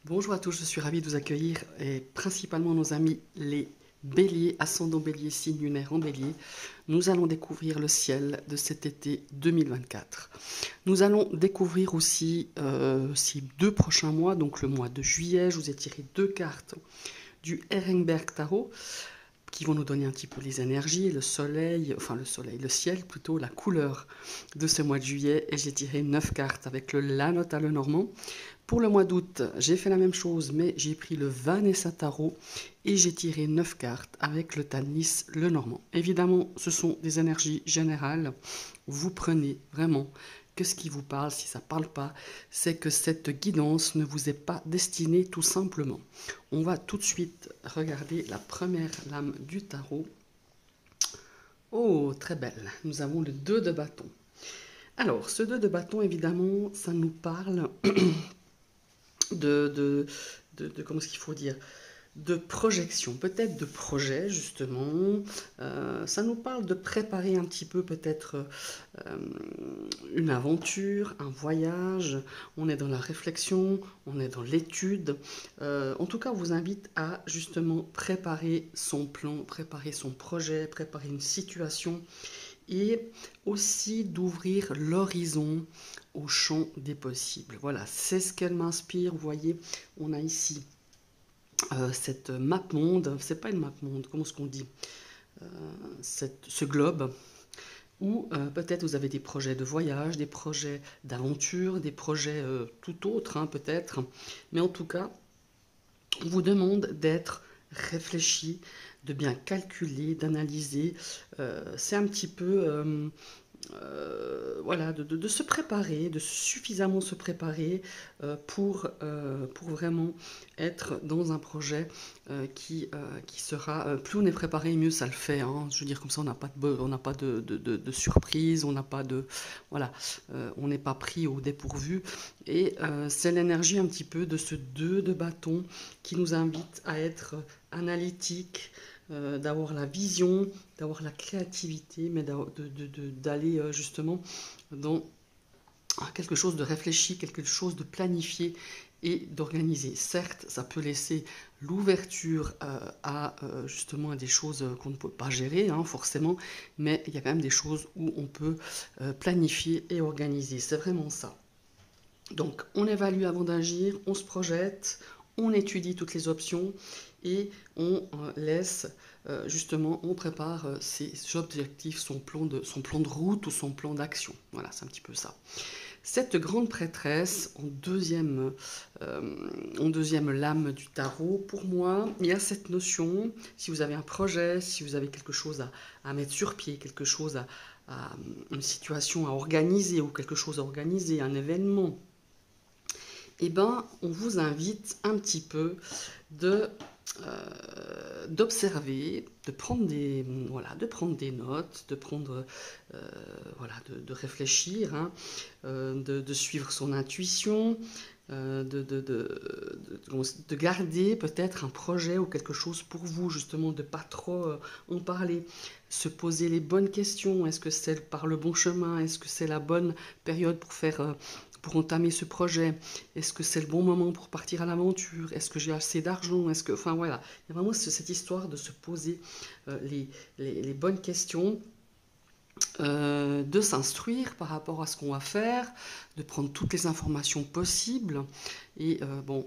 Bonjour à tous, je suis ravie de vous accueillir et principalement nos amis les béliers, ascendant bélier, signe lunaire en bélier. Nous allons découvrir le ciel de cet été 2024. Nous allons découvrir aussi ces 2 prochains mois, donc le mois de juillet. Je vous ai tiré 2 cartes du Ehrenberg Tarot qui vont nous donner un petit peu les énergies, le soleil, le ciel plutôt, la couleur de ce mois de juillet. Et j'ai tiré 9 cartes avec le La Note à Lenormand. Pour le mois d'août, j'ai fait la même chose, mais j'ai pris le Vanessa Tarot et j'ai tiré 9 cartes avec le Tanis Lenormand. Évidemment, ce sont des énergies générales. Vous prenez vraiment que ce qui vous parle. Si ça ne parle pas, c'est que cette guidance ne vous est pas destinée tout simplement. On va tout de suite regarder la première lame du tarot. Oh, très belle. Nous avons le 2 de bâton. Alors, ce 2 de bâton, évidemment, ça nous parle comment est-ce qu'il faut dire, de projection, peut-être de projet justement. Ça nous parle de préparer un petit peu peut-être une aventure, un voyage. On est dans la réflexion, on est dans l'étude. En tout cas, on vous invite à justement préparer son plan, préparer son projet, préparer une situation et aussi d'ouvrir l'horizon au champ des possibles. Voilà, c'est ce qu'elle m'inspire. Vous voyez, on a ici cette map monde, c'est pas une map monde, comment est-ce qu'on dit, ce globe où peut-être vous avez des projets de voyage, des projets d'aventure, des projets tout autres peut-être, mais en tout cas, on vous demande d'être réfléchi, de bien calculer, d'analyser. C'est un petit peu voilà, de se préparer, de suffisamment se préparer pour vraiment être dans un projet qui sera... plus on est préparé, mieux ça le fait. Je veux dire, comme ça, on n'a pas de surprise, on n'a pas de... Voilà, on n'est pas pris au dépourvu. Et c'est l'énergie un petit peu de ce 2 de bâton qui nous invite à être analytique, d'avoir la vision, d'avoir la créativité, mais d'aller justement dans quelque chose de réfléchi, quelque chose de planifié et d'organisé. Certes, ça peut laisser l'ouverture à justement à des choses qu'on ne peut pas gérer forcément, mais il y a quand même des choses où on peut planifier et organiser. C'est vraiment ça. Donc on évalue avant d'agir, on se projette, on étudie toutes les options et on laisse justement, on prépare ses objectifs, son plan de route ou son plan d'action. Voilà, c'est un petit peu ça. Cette grande prêtresse, en deuxième lame du tarot, pour moi, il y a cette notion, si vous avez un projet, si vous avez quelque chose à mettre sur pied, quelque chose une situation à organiser ou quelque chose à organiser, un événement, eh ben, on vous invite un petit peu d'observer, de prendre des notes, de réfléchir, de suivre son intuition, de garder peut-être un projet ou quelque chose pour vous, justement, de pas trop en parler, se poser les bonnes questions. Est-ce que c'est par le bon chemin? Est-ce que c'est la bonne période pour entamer ce projet? Est-ce que c'est le bon moment pour partir à l'aventure? Est-ce que j'ai assez d'argent? Enfin voilà, il y a vraiment cette histoire de se poser les bonnes questions, de s'instruire par rapport à ce qu'on va faire, de prendre toutes les informations possibles et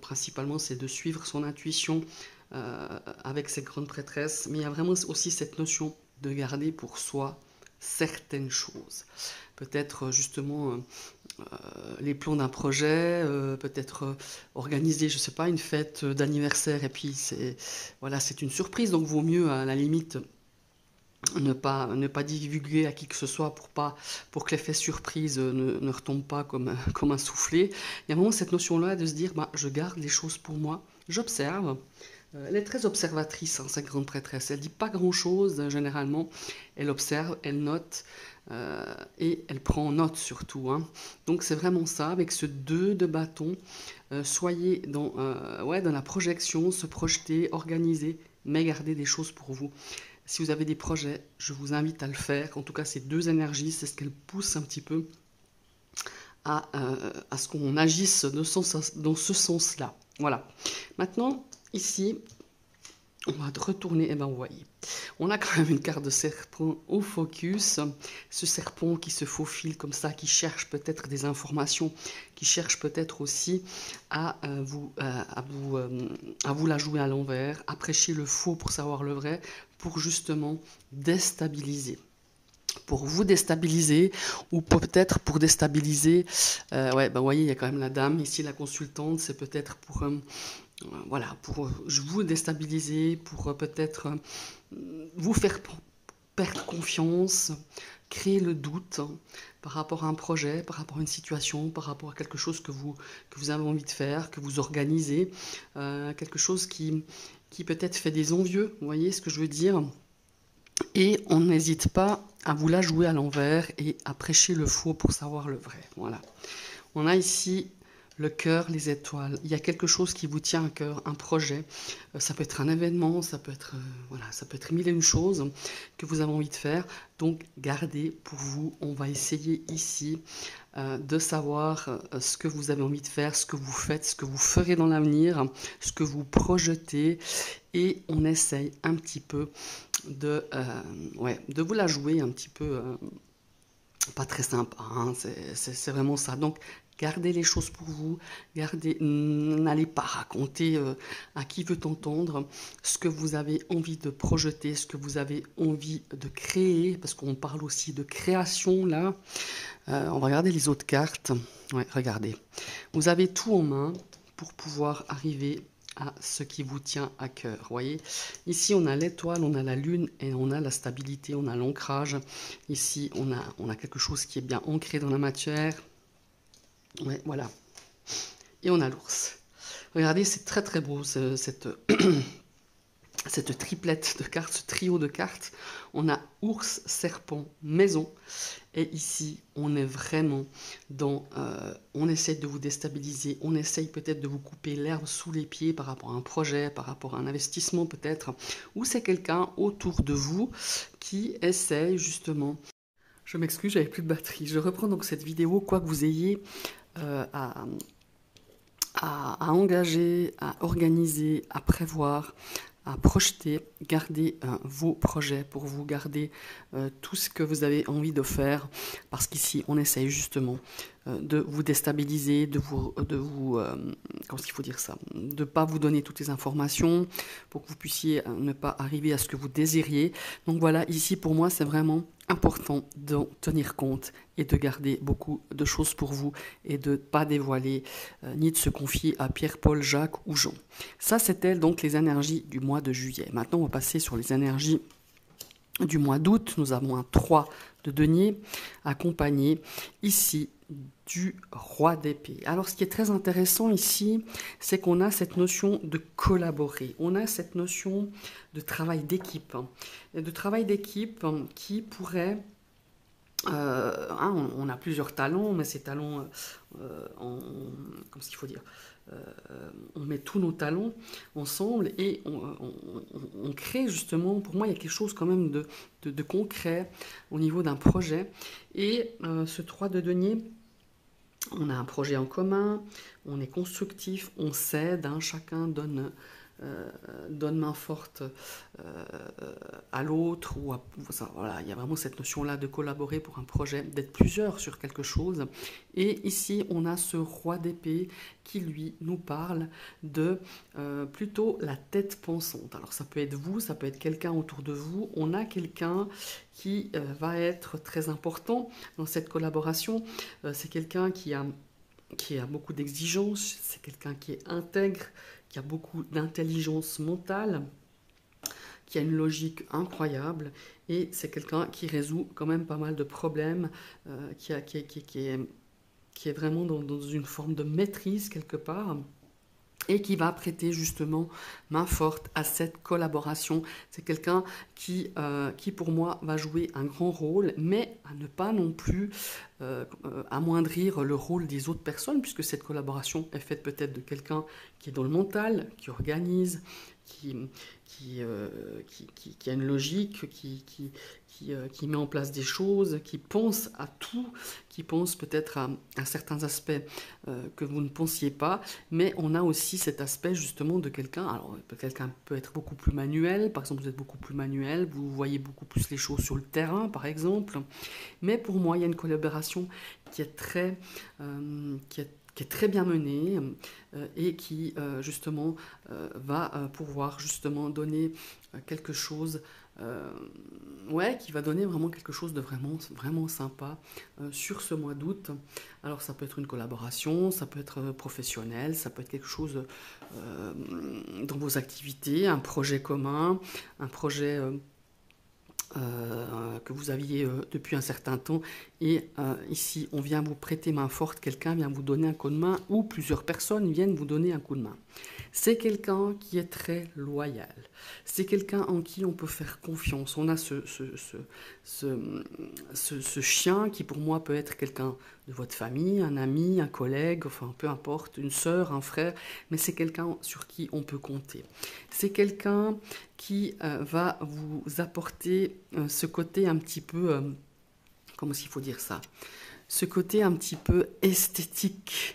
principalement c'est de suivre son intuition avec cette grande prêtresse, mais il y a vraiment aussi cette notion de garder pour soi certaines choses. Peut-être justement les plans d'un projet, peut-être organiser, je ne sais pas, une fête d'anniversaire et puis c'est une surprise, donc vaut mieux à la limite ne pas divulguer à qui que ce soit pour que l'effet surprise ne retombe pas comme un soufflet. Il y a vraiment cette notion-là de se dire, je garde les choses pour moi, j'observe. Elle est très observatrice, cette grande prêtresse. Elle dit pas grand-chose, généralement. Elle observe, elle note, et elle prend note surtout. Donc c'est vraiment ça, avec ce 2 de bâton. Soyez dans la projection, se projeter, organiser, mais garder des choses pour vous. Si vous avez des projets, je vous invite à le faire. En tout cas, ces 2 énergies, c'est ce qu'elles poussent un petit peu à ce qu'on agisse dans ce sens-là. Voilà. Maintenant, ici, on va retourner, et bien vous voyez, on a quand même une carte de serpent au focus, ce serpent qui se faufile comme ça, qui cherche peut-être des informations, qui cherche peut-être aussi à vous la jouer à l'envers, à prêcher le faux pour savoir le vrai, pour justement déstabiliser. Pour vous déstabiliser ou peut-être pour déstabiliser, ouais, ben, vous voyez, il y a quand même la dame, ici la consultante, c'est peut-être pour... voilà, pour vous déstabiliser, pour peut-être vous faire perdre confiance, créer le doute par rapport à un projet, par rapport à une situation, par rapport à quelque chose que vous avez envie de faire, que vous organisez, quelque chose qui peut-être fait des envieux, vous voyez ce que je veux dire? Et on n'hésite pas à vous la jouer à l'envers et à prêcher le faux pour savoir le vrai. Voilà. On a ici le cœur, les étoiles. Il y a quelque chose qui vous tient à cœur, un projet. Ça peut être un événement, ça peut être, voilà, ça peut être mille et une choses que vous avez envie de faire. Donc, gardez pour vous. On va essayer ici de savoir ce que vous avez envie de faire, ce que vous faites, ce que vous ferez dans l'avenir, ce que vous projetez. Et on essaye un petit peu de vous la jouer un petit peu, pas très sympa, hein, c'est vraiment ça. Donc, gardez les choses pour vous, n'allez pas raconter à qui veut entendre ce que vous avez envie de projeter, ce que vous avez envie de créer, parce qu'on parle aussi de création là. On va regarder les autres cartes. Ouais, regardez. Vous avez tout en main pour pouvoir arriver à ce qui vous tient à cœur. Voyez, ici on a l'étoile, on a la lune et on a la stabilité, on a l'ancrage. Ici on a quelque chose qui est bien ancré dans la matière. Ouais, voilà. Et on a l'ours. Regardez, c'est très très beau cette cette triplette de cartes, ce trio de cartes. On a ours, serpent, maison. Et ici, on est vraiment dans... on essaie de vous déstabiliser, on essaye peut-être de vous couper l'herbe sous les pieds par rapport à un projet, par rapport à un investissement peut-être. Ou c'est quelqu'un autour de vous qui essaye justement... Je m'excuse, j'avais plus de batterie. Je reprends donc cette vidéo, quoi que vous ayez à engager, à organiser, à prévoir, à projeter, garder vos projets pour vous, garder tout ce que vous avez envie de faire, parce qu'ici on essaye justement de vous déstabiliser, comment est-ce qu'il faut dire ça, de ne pas vous donner toutes les informations pour que vous puissiez ne pas arriver à ce que vous désiriez. Donc voilà, ici pour moi c'est vraiment important d'en tenir compte et de garder beaucoup de choses pour vous et de ne pas dévoiler ni de se confier à Pierre, Paul, Jacques ou Jean. Ça, c'était donc les énergies du mois de juillet. Maintenant, on va passer sur les énergies du mois d'août. Nous avons un 3 de denier accompagné ici du roi d'épée. Alors, ce qui est très intéressant ici, c'est qu'on a cette notion de collaborer. On a cette notion de travail d'équipe. De travail d'équipe qui pourrait... on a plusieurs talents, mais ces talents, comment est-ce qu'il faut dire, on met tous nos talents ensemble et on crée justement, pour moi il y a quelque chose quand même de concret au niveau d'un projet. Et ce 3 de denier, on a un projet en commun, on est constructif, on s'aide, hein, chacun donne main forte à l'autre, voilà, il y a vraiment cette notion-là de collaborer pour un projet, d'être plusieurs sur quelque chose. Et ici, on a ce roi d'épée qui, lui, nous parle de plutôt la tête pensante. Alors, ça peut être vous, ça peut être quelqu'un autour de vous. On a quelqu'un qui va être très important dans cette collaboration. C'est quelqu'un qui a beaucoup d'exigences, c'est quelqu'un qui est intègre, qui a beaucoup d'intelligence mentale, qui a une logique incroyable, et c'est quelqu'un qui résout quand même pas mal de problèmes, qui est vraiment dans une forme de maîtrise quelque part, et qui va prêter justement main forte à cette collaboration. C'est quelqu'un qui pour moi va jouer un grand rôle, mais à ne pas non plus amoindrir le rôle des autres personnes, puisque cette collaboration est faite peut-être de quelqu'un qui est dans le mental, qui organise, qui, qui a une logique, qui met en place des choses, qui pense à tout, qui pense peut-être à certains aspects que vous ne pensiez pas, mais on a aussi cet aspect justement de quelqu'un, alors quelqu'un peut être beaucoup plus manuel, par exemple vous êtes beaucoup plus manuel, vous voyez beaucoup plus les choses sur le terrain par exemple, mais pour moi il y a une collaboration qui est qui est très bien menée et qui justement va pouvoir justement donner quelque chose, ouais, qui va donner vraiment quelque chose de vraiment sympa sur ce mois d'août. Alors ça peut être une collaboration, ça peut être professionnel, ça peut être quelque chose dans vos activités, un projet commun, un projet que vous aviez depuis un certain temps, et ici on vient vous prêter main forte, quelqu'un vient vous donner un coup de main, ou plusieurs personnes viennent vous donner un coup de main. C'est quelqu'un qui est très loyal, c'est quelqu'un en qui on peut faire confiance. On a ce chien qui pour moi peut être quelqu'un de votre famille, un ami, un collègue, enfin peu importe, une sœur, un frère, mais c'est quelqu'un sur qui on peut compter. C'est quelqu'un qui va vous apporter ce côté un petit peu, comment est-ce qu'il faut dire ça, ce côté un petit peu esthétique,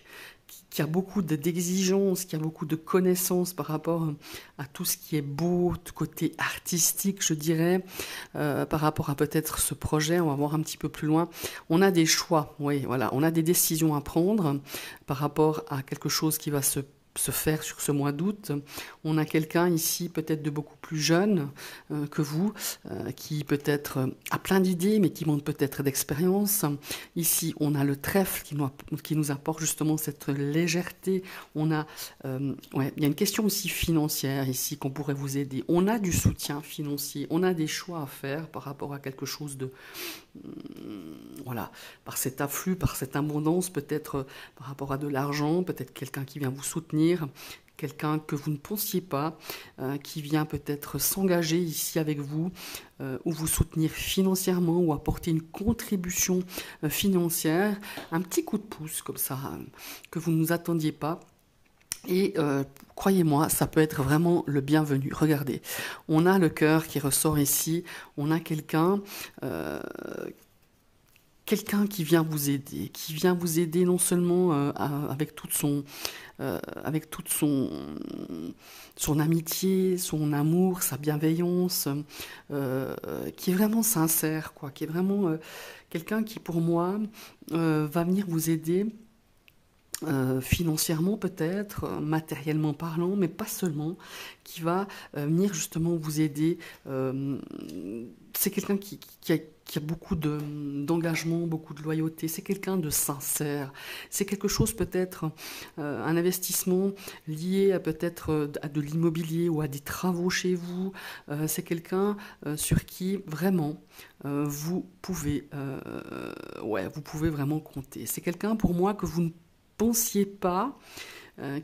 qui a beaucoup d'exigences, qui a beaucoup de connaissances par rapport à tout ce qui est beau, côté artistique, je dirais, par rapport à peut-être ce projet. On va voir un petit peu plus loin. On a des choix, oui, voilà, on a des décisions à prendre par rapport à quelque chose qui va se faire sur ce mois d'août. On a quelqu'un ici peut-être de beaucoup plus jeune que vous, qui peut-être a plein d'idées, mais qui manque peut-être d'expérience. Ici, on a le trèfle qui nous apporte justement cette légèreté. On a, ouais, il y a une question aussi financière ici qu'on pourrait vous aider. On a du soutien financier, on a des choix à faire par rapport à quelque chose de... Voilà, par cet afflux, par cette abondance, peut-être par rapport à de l'argent, peut-être quelqu'un qui vient vous soutenir, quelqu'un que vous ne pensiez pas, qui vient peut-être s'engager ici avec vous, ou vous soutenir financièrement, ou apporter une contribution financière, un petit coup de pouce comme ça, que vous ne nous attendiez pas. Et croyez-moi, ça peut être vraiment le bienvenu. Regardez, on a le cœur qui ressort ici, on a quelqu'un qui vient vous aider non seulement avec toute son amitié, son amour, sa bienveillance, qui est vraiment sincère, quoi, qui est vraiment quelqu'un qui, pour moi, va venir vous aider. Financièrement peut-être, matériellement parlant, mais pas seulement, qui va venir justement vous aider. C'est quelqu'un qui a beaucoup d'engagement, beaucoup de loyauté, c'est quelqu'un de sincère. C'est quelque chose peut-être, un investissement lié à peut-être à de l'immobilier ou à des travaux chez vous. C'est quelqu'un sur qui vraiment vous pouvez vraiment compter. C'est quelqu'un pour moi que vous ne pensiez pas,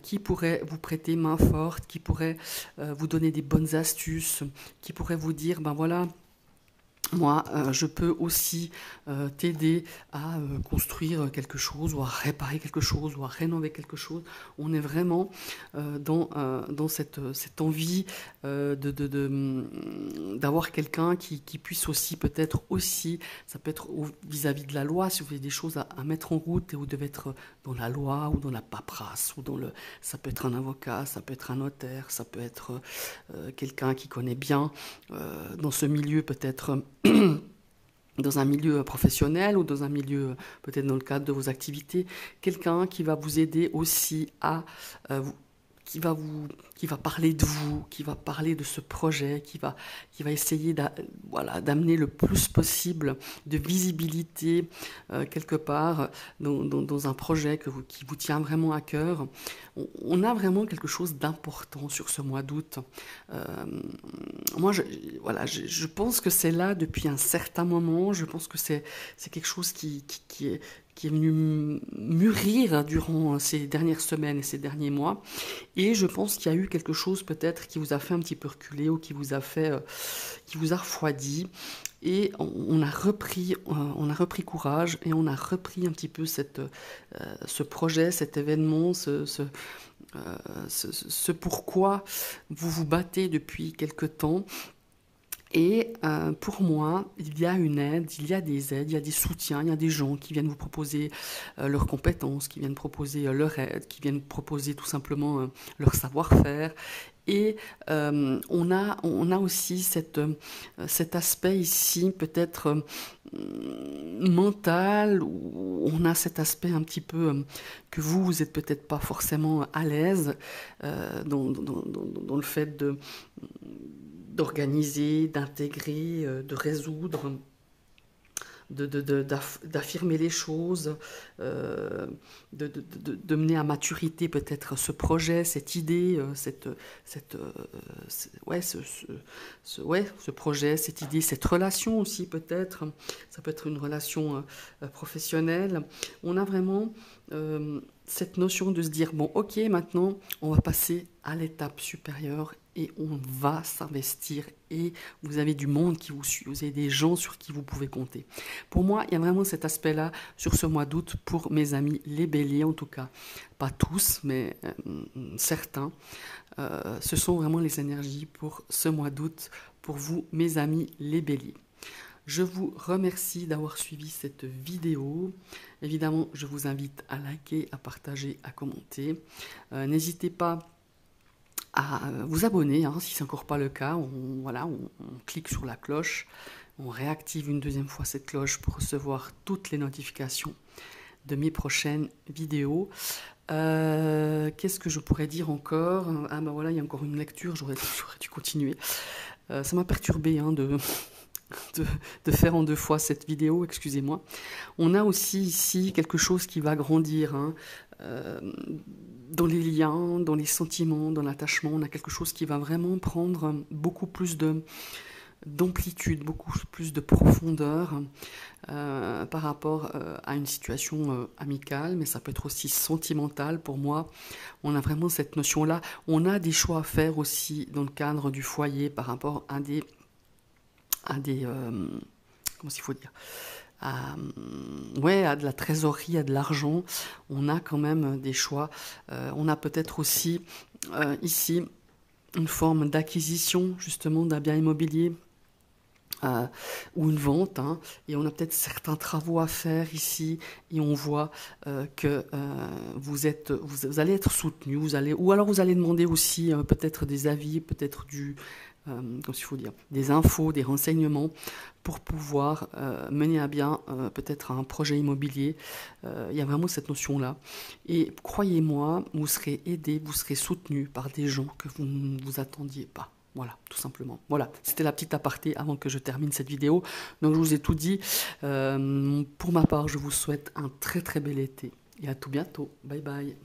qui pourrait vous prêter main forte, qui pourrait vous donner des bonnes astuces, qui pourrait vous dire, ben voilà, moi, je peux aussi t'aider à construire quelque chose, ou à réparer quelque chose, ou à rénover quelque chose. On est vraiment dans cette envie d'avoir quelqu'un qui puisse aussi, peut-être aussi, ça peut être vis-à-vis de la loi, si vous avez des choses à mettre en route, et vous devez être dans la loi, ou dans la paperasse, ou ça peut être un avocat, ça peut être un notaire, ça peut être quelqu'un qui connaît bien dans ce milieu, peut-être... dans un milieu professionnel, ou dans un milieu, peut-être dans le cadre de vos activités, quelqu'un qui va vous aider aussi à qui va parler de vous, qui va parler de ce projet, qui va essayer d'amener le plus possible de visibilité quelque part dans un projet qui vous tient vraiment à cœur. On a vraiment quelque chose d'important sur ce mois d'août. Moi, je pense que c'est là depuis un certain moment. Je pense que c'est quelque chose qui qui est venu mûrir durant ces dernières semaines et ces derniers mois. Et je pense qu'il y a eu quelque chose peut-être qui vous a fait un petit peu reculer ou qui vous a refroidi. Et on a repris courage et on a repris un petit peu ce projet, cet événement, ce pourquoi vous vous battez depuis quelque temps. Et pour moi, il y a une aide, il y a des aides, il y a des soutiens, il y a des gens qui viennent vous proposer leurs compétences, qui viennent proposer leur aide, qui viennent proposer tout simplement leur savoir-faire. Et on a aussi cet aspect ici peut-être mental, où on a cet aspect un petit peu que vous n'êtes peut-être pas forcément à l'aise dans le fait d'organiser, d'intégrer, de résoudre, d'affirmer les choses, de mener à maturité peut-être ce projet, cette idée, ce projet, cette idée, cette relation aussi peut-être. Ça peut être une relation professionnelle. On a vraiment cette notion de se dire, bon, ok, maintenant, on va passer à l'étape supérieure et on va s'investir et vous avez du monde qui vous suit, vous avez des gens sur qui vous pouvez compter. Pour moi, il y a vraiment cet aspect-là sur ce mois d'août pour mes amis les béliers, en tout cas. Pas tous, mais certains. Ce sont vraiment les énergies pour ce mois d'août, pour vous, mes amis les béliers. Je vous remercie d'avoir suivi cette vidéo. Évidemment, je vous invite à liker, à partager, à commenter. N'hésitez pas à vous abonner, hein, si ce n'est encore pas le cas. On clique sur la cloche, on réactive une deuxième fois cette cloche pour recevoir toutes les notifications de mes prochaines vidéos. Qu'est-ce que je pourrais dire encore? Ah ben voilà, il y a encore une lecture, j'aurais dû continuer. Ça m'a perturbé de faire en deux fois cette vidéo, excusez-moi. On a aussi ici quelque chose qui va grandir, hein, dans les liens, dans les sentiments, dans l'attachement. On a quelque chose qui va vraiment prendre beaucoup plus d'amplitude, beaucoup plus de profondeur par rapport à une situation amicale, mais ça peut être aussi sentimental. Pour moi, on a vraiment cette notion-là. On a des choix à faire aussi dans le cadre du foyer par rapport à des comment il faut dire, à de la trésorerie, à de l'argent. On a quand même des choix. On a peut-être aussi ici une forme d'acquisition justement d'un bien immobilier ou une vente, hein, et on a peut-être certains travaux à faire ici et on voit que vous allez être soutenu, ou alors vous allez demander aussi peut-être des avis, peut-être des infos, des renseignements pour pouvoir mener à bien peut-être un projet immobilier. Il y a vraiment cette notion-là. Et croyez-moi, vous serez aidé, vous serez soutenu par des gens que vous ne vous attendiez pas. Voilà, tout simplement. Voilà, c'était la petite aparté avant que je termine cette vidéo. Donc je vous ai tout dit. Pour ma part, je vous souhaite un très très bel été et à tout bientôt. Bye bye.